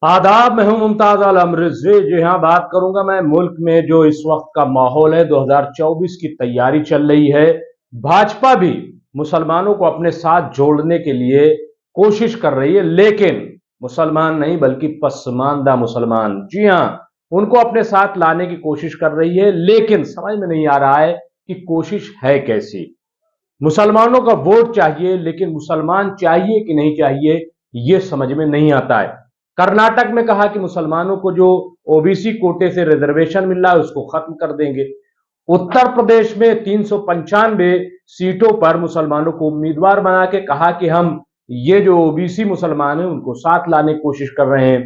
आदाब, मैं हूं मुमताज आलम रिजवी। जी हाँ, बात करूंगा मैं मुल्क में जो इस वक्त का माहौल है। 2024 की तैयारी चल रही है। भाजपा भी मुसलमानों को अपने साथ जोड़ने के लिए कोशिश कर रही है, लेकिन मुसलमान नहीं बल्कि पसमानदा मुसलमान, जी हाँ, उनको अपने साथ लाने की कोशिश कर रही है। लेकिन समझ में नहीं आ रहा है कि कोशिश है कैसी। मुसलमानों का वोट चाहिए, लेकिन मुसलमान चाहिए कि नहीं चाहिए, यह समझ में नहीं आता है। कर्नाटक में कहा कि मुसलमानों को जो ओबीसी कोटे से रिजर्वेशन मिल रहा है उसको खत्म कर देंगे। उत्तर प्रदेश में 395 सीटों पर मुसलमानों को उम्मीदवार बना के कहा कि हम ये जो ओबीसी मुसलमान हैं उनको साथ लाने की कोशिश कर रहे हैं।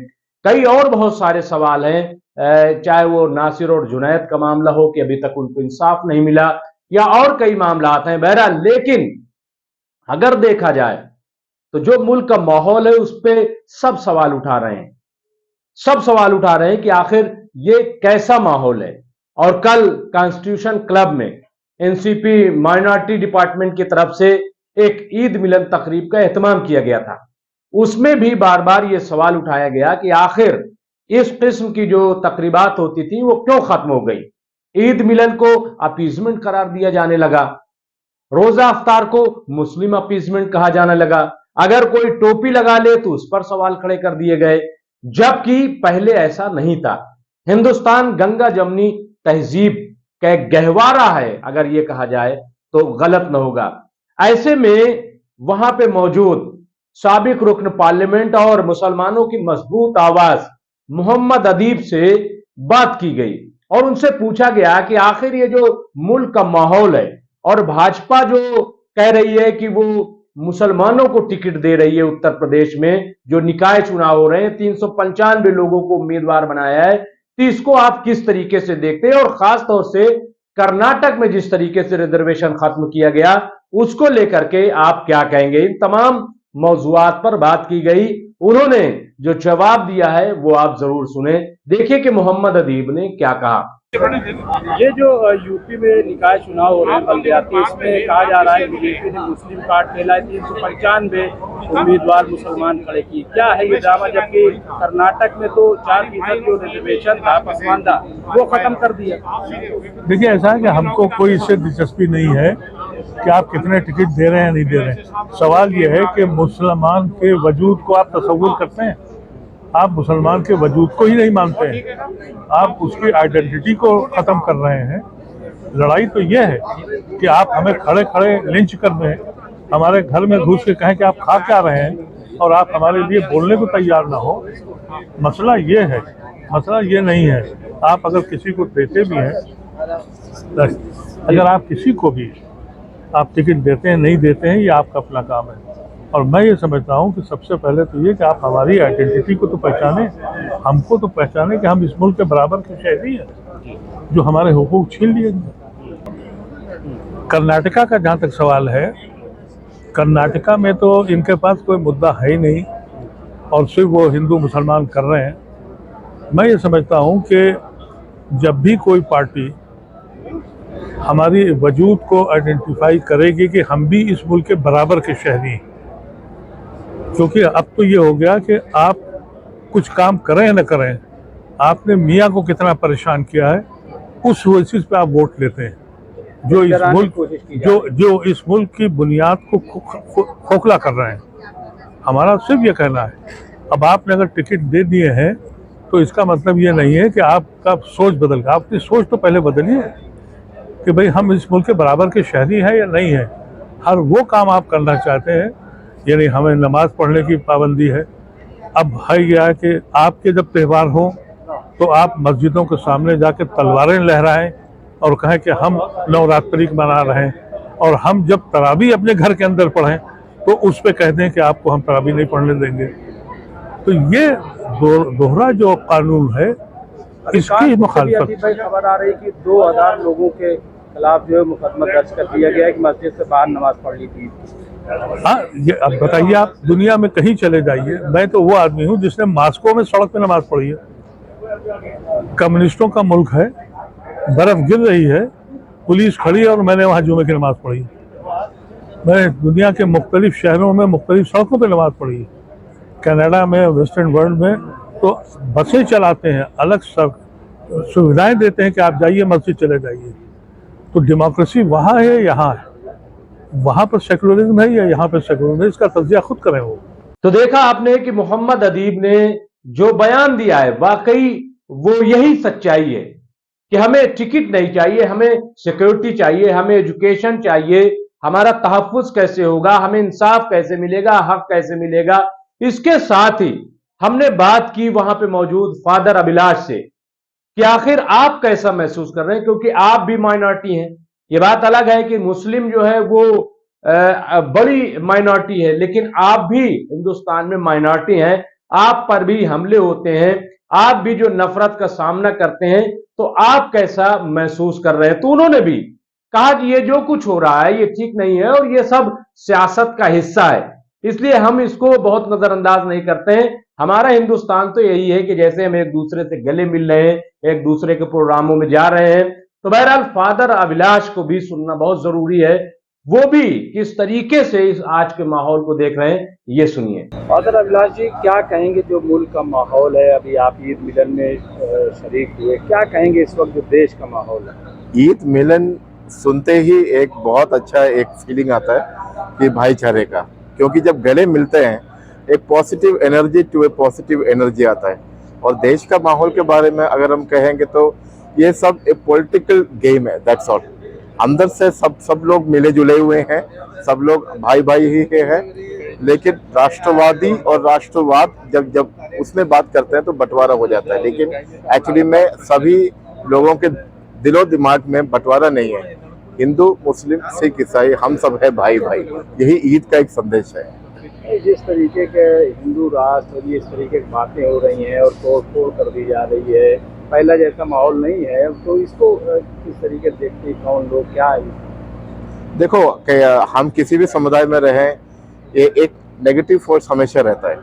कई और बहुत सारे सवाल हैं, चाहे वो नासिर और जुनैद का मामला हो कि अभी तक उनको इंसाफ नहीं मिला, या और कई मामलात हैं। बहरहाल, लेकिन अगर देखा जाए तो जो मुल्क का माहौल है उस पर सब सवाल उठा रहे हैं। सब सवाल उठा रहे हैं कि आखिर ये कैसा माहौल है। और कल कॉन्स्टिट्यूशन क्लब में एनसीपी माइनॉरिटी डिपार्टमेंट की तरफ से एक ईद मिलन तकरीब का एहतमाम किया गया था। उसमें भी बार बार यह सवाल उठाया गया कि आखिर इस किस्म की जो तकरीबात होती थी वो क्यों खत्म हो गई। ईद मिलन को अपीजमेंट करार दिया जाने लगा, रोजा अफ्तार को मुस्लिम अपीजमेंट कहा जाने लगा, अगर कोई टोपी लगा ले तो उस पर सवाल खड़े कर दिए गए, जबकि पहले ऐसा नहीं था। हिंदुस्तान गंगा जमनी तहजीब का एक गहवारा है, अगर यह कहा जाए तो गलत न होगा। ऐसे में वहां पे मौजूद साबिक रुकन पार्लियामेंट और मुसलमानों की मजबूत आवाज मोहम्मद अदीब से बात की गई और उनसे पूछा गया कि आखिर ये जो मुल्क का माहौल है और भाजपा जो कह रही है कि वो मुसलमानों को टिकट दे रही है, उत्तर प्रदेश में जो निकाय चुनाव हो रहे हैं 395 लोगों को उम्मीदवार बनाया है, तो इसको आप किस तरीके से देखते हैं। और खासतौर से कर्नाटक में जिस तरीके से रिजर्वेशन खत्म किया गया उसको लेकर के आप क्या कहेंगे। इन तमाम मौजुआत पर बात की गई। उन्होंने जो जवाब दिया है वो आप जरूर सुने, देखिए कि मोहम्मद अदीब ने क्या कहा। ये जो यूपी में निकाय चुनाव हो रहे हैं बल्दियाती, इसमें कहा जा रहा है बीजेपी ने मुस्लिम कार्ड फैलाए, 395 उम्मीदवार मुसलमान खड़े किए। क्या है ये ड्रामा, जबकि कर्नाटक में तो 4% जो रिजर्वेशन था पसमानदा वो खत्म कर दिया। देखिए, ऐसा है कि हमको कोई इससे दिलचस्पी नहीं है कि आप कितने टिकट दे रहे हैं नहीं दे रहे हैं। सवाल ये है कि मुसलमान के वजूद को आप तस्वुर करते हैं? आप मुसलमान के वजूद को ही नहीं मानते हैं, आप उसकी आइडेंटिटी को ख़त्म कर रहे हैं। लड़ाई तो ये है कि आप हमें खड़े खड़े लिंच कर दें, हमारे घर में घुस के कहें कि आप खा क्या रहे हैं और आप हमारे लिए बोलने को तैयार ना हो। मसला ये है, मसला ये नहीं है। आप अगर किसी को देते भी हैं, अगर आप किसी को भी आप टिकट देते हैं नहीं देते हैं, ये आपका अपना काम है। और मैं ये समझता हूँ कि सबसे पहले तो ये कि आप हमारी आइडेंटिटी को तो पहचानें, हमको तो पहचानें कि हम इस मुल्क के बराबर के शहरी हैं जो हमारे हुकूक छीन लिए गए। कर्नाटका का जहाँ तक सवाल है, कर्नाटका में तो इनके पास कोई मुद्दा है ही नहीं और सिर्फ वो हिंदू मुसलमान कर रहे हैं। मैं ये समझता हूँ कि जब भी कोई पार्टी हमारी वजूद को आइडेंटिफाई करेगी कि हम भी इस मुल्क के बराबर के शहरी हैं, क्योंकि अब तो ये हो गया कि आप कुछ काम करें न करें, आपने मियाँ को कितना परेशान किया है उस बेसिस पे आप वोट लेते हैं, जो इस मुल्क की बुनियाद को खोखला कर रहे हैं। हमारा सिर्फ ये कहना है, अब आपने अगर टिकट दे दिए हैं तो इसका मतलब ये नहीं है कि आपका सोच बदल गया। आपकी सोच तो पहले बदलिए कि भाई हम इस मुल्क के बराबर के शहरी हैं या नहीं है। हर वो काम आप करना चाहते हैं, यानी हमें नमाज पढ़ने की पाबंदी है। अब है गया कि आपके जब त्यौहार हो तो आप मस्जिदों के सामने जाकर तलवारें लहराएं और कहें कि हम नवरात्रि मना रहे हैं, और हम जब तरावी अपने घर के अंदर पढ़ें तो उस पर कह दें कि आपको हम तरावी नहीं पढ़ने देंगे। तो ये दोहरा जो कानून है इसकी मुखालफत। खबर आ रही कि 2000 लोगों के खिलाफ जो है मुकदमा दर्ज कर दिया गया है कि मस्जिद से बाहर नमाज पढ़ ली थी। हाँ, ये अब बताइए, आप दुनिया में कहीं चले जाइए, मैं तो वो आदमी हूँ जिसने मास्को में सड़क पे नमाज पढ़ी है। कम्युनिस्टों का मुल्क है, बर्फ गिर रही है, पुलिस खड़ी है और मैंने वहाँ जुमे की नमाज पढ़ी। मैं दुनिया के मुख्तलिफ शहरों में मुख्तलिफ सड़कों पे नमाज पढ़ी है। कनाडा में, वेस्टर्न वर्ल्ड में तो बसें चलाते हैं, अलग सब सुविधाएं देते हैं कि आप जाइए मस्जिद चले जाइए। तो डेमोक्रेसी वहाँ है, यहाँ है। वहाँ पर सेकुलरिज्म है या यहाँ पर सेकुलरिज्म, इसका तज्जिया खुद करें वो। तो देखा आपने कि मोहम्मद अदीब ने जो बयान दिया है, वाकई वो यही सच्चाई है कि हमें टिकट नहीं चाहिए, हमें सिक्योरिटी चाहिए, हमें एजुकेशन चाहिए, हमारा तहफ्फुज कैसे होगा, हमें इंसाफ कैसे मिलेगा, हक कैसे मिलेगा। इसके साथ ही हमने बात की वहां पे मौजूद फादर अभिलाष से कि आखिर आप कैसा महसूस कर रहे हैं, क्योंकि आप भी माइनॉरिटी हैं। ये बात अलग है कि मुस्लिम जो है वो बड़ी माइनॉरिटी है, लेकिन आप भी हिंदुस्तान में माइनॉरिटी हैं, आप पर भी हमले होते हैं, आप भी जो नफरत का सामना करते हैं, तो आप कैसा महसूस कर रहे हैं। तो उन्होंने भी कहा कि ये जो कुछ हो रहा है ये ठीक नहीं है और ये सब सियासत का हिस्सा है, इसलिए हम इसको बहुत नजरअंदाज नहीं करते हैं। हमारा हिंदुस्तान तो यही है कि जैसे हम एक दूसरे से गले मिल रहे हैं, एक दूसरे के प्रोग्रामों में जा रहे हैं। तो बहरहाल फादर अभिलाष को भी सुनना बहुत जरूरी है, वो भी किस तरीके से इस आज के माहौल को देख रहे हैं, ये सुनिए। फादर अभिलाष जी, क्या कहेंगे जो मुल्क का माहौल है, अभी आप ईद मिलन में शरीक हुए, क्या कहेंगे इस वक्त जो देश का माहौल है? ईद मिलन सुनते ही एक बहुत अच्छा एक फीलिंग आता है कि भाईचारे का, क्योंकि जब गले मिलते हैं एक positive energy to a positive energy आता है। और देश का माहौल के बारे में अगर हम कहेंगे तो ये सब एक पॉलिटिकल गेम है, दैट्स ऑल। अंदर से सब लोग मिले जुले हुए हैं, सब लोग भाई भाई ही हैं, लेकिन राष्ट्रवादी और राष्ट्रवाद जब उसमें बात करते हैं तो बंटवारा हो जाता है। लेकिन एक्चुअली में सभी लोगों के दिलो दिमाग में बंटवारा नहीं है। हिंदू मुस्लिम सिख ईसाई हम सब है भाई भाई, यही ईद का एक संदेश है। जिस तरीके के हिंदू राष्ट्र और इस तरीके की बातें हो रही हैं और तोड़ फोड़ कर दी जा रही है, पहला जैसा माहौल नहीं है, तो इसको किस तरीके से देखते हैं, कौन लोग क्या है? देखो कि हम किसी भी समुदाय में रहें, ये एक नेगेटिव फोर्स हमेशा रहता है।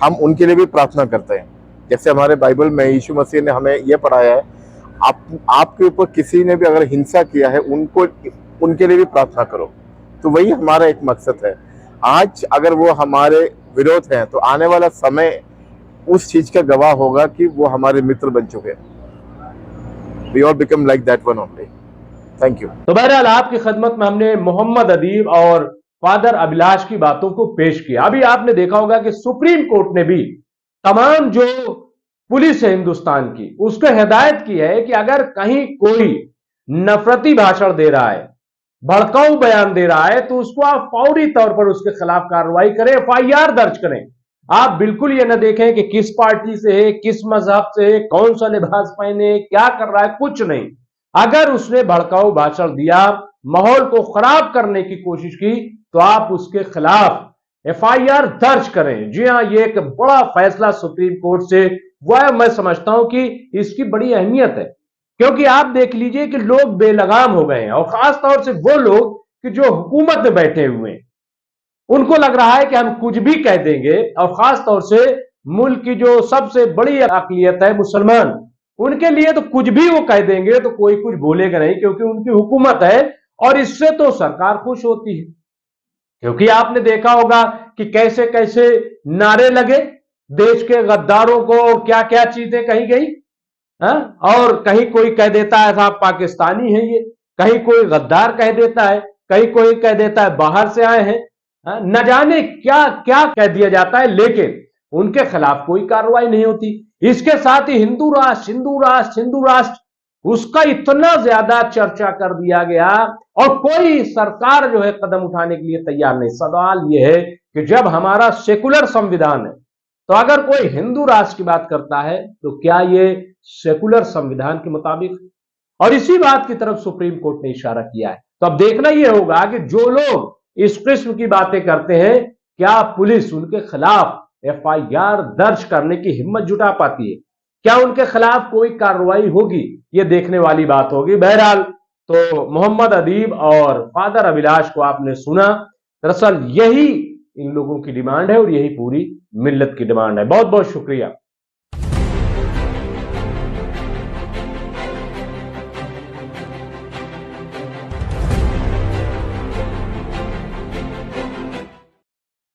हम उनके लिए भी प्रार्थना करते हैं। जैसे हमारे बाइबल में यीशु मसीह ने हमें यह पढ़ाया है, आपके ऊपर किसी ने भी अगर हिंसा किया है उनके लिए भी प्रार्थना करो। तो वही हमारा एक मकसद है। आज अगर वो हमारे विरोध हैं तो आने वाला समय उस चीज का गवाह होगा कि वो हमारे मित्र बन चुके हैं। We all become like that one only. Thank you. तो बहरहाल आपकी खिदमत में हमने मोहम्मद अदीब और फादर अभिलाष की बातों को पेश किया। अभी आपने देखा होगा कि सुप्रीम कोर्ट ने भी तमाम जो पुलिस है हिंदुस्तान की, उसको हिदायत की है कि अगर कहीं कोई नफरती भाषण दे रहा है, भड़काऊ बयान दे रहा है, तो उसको आप फौरी तौर पर उसके खिलाफ कार्रवाई करें, FIR दर्ज करें। आप बिल्कुल ये न देखें कि किस पार्टी से है, किस मजहब से है, कौन सा लिबास पहने, क्या कर रहा है, कुछ नहीं। अगर उसने भड़काऊ भाषण दिया, माहौल को खराब करने की कोशिश की, तो आप उसके खिलाफ FIR दर्ज करें। जी हां, ये एक बड़ा फैसला सुप्रीम कोर्ट से हुआ है। मैं समझता हूं कि इसकी बड़ी अहमियत है, क्योंकि आप देख लीजिए कि लोग बेलगाम हो गए हैं, और खास तौर से वो लोग कि जो हुकूमत में बैठे हुए हैं, उनको लग रहा है कि हम कुछ भी कह देंगे। और खास तौर से मुल्क की जो सबसे बड़ी अक़लियत है मुसलमान, उनके लिए तो कुछ भी वो कह देंगे तो कोई कुछ बोलेगा नहीं, क्योंकि उनकी हुकूमत है और इससे तो सरकार खुश होती है। क्योंकि आपने देखा होगा कि कैसे कैसे नारे लगे, देश के गद्दारों को क्या क्या चीजें कही गई। और कहीं कोई कह देता है साहब पाकिस्तानी है ये, कहीं कोई गद्दार कह देता है, कहीं कोई कह देता है बाहर से आए हैं, न जाने क्या क्या कह दिया जाता है, लेकिन उनके खिलाफ कोई कार्रवाई नहीं होती। इसके साथ ही हिंदू राष्ट्र हिंदू राष्ट्र हिंदू राष्ट्र, उसका इतना ज्यादा चर्चा कर दिया गया और कोई सरकार जो है कदम उठाने के लिए तैयार नहीं। सवाल यह है कि जब हमारा सेकुलर संविधान है, तो अगर कोई हिंदू राष्ट्र की बात करता है तो क्या ये सेकुलर संविधान के मुताबिक? और इसी बात की तरफ सुप्रीम कोर्ट ने इशारा किया है। तो अब देखना यह होगा कि जो लोग इस किस्म की बातें करते हैं, क्या पुलिस उनके खिलाफ FIR दर्ज करने की हिम्मत जुटा पाती है, क्या उनके खिलाफ कोई कार्रवाई होगी, ये देखने वाली बात होगी। बहरहाल तो मोहम्मद अदीब और फादर अभिलाष को आपने सुना। दरअसल यही इन लोगों की डिमांड है और यही पूरी मिल्लत की डिमांड है। बहुत बहुत शुक्रिया।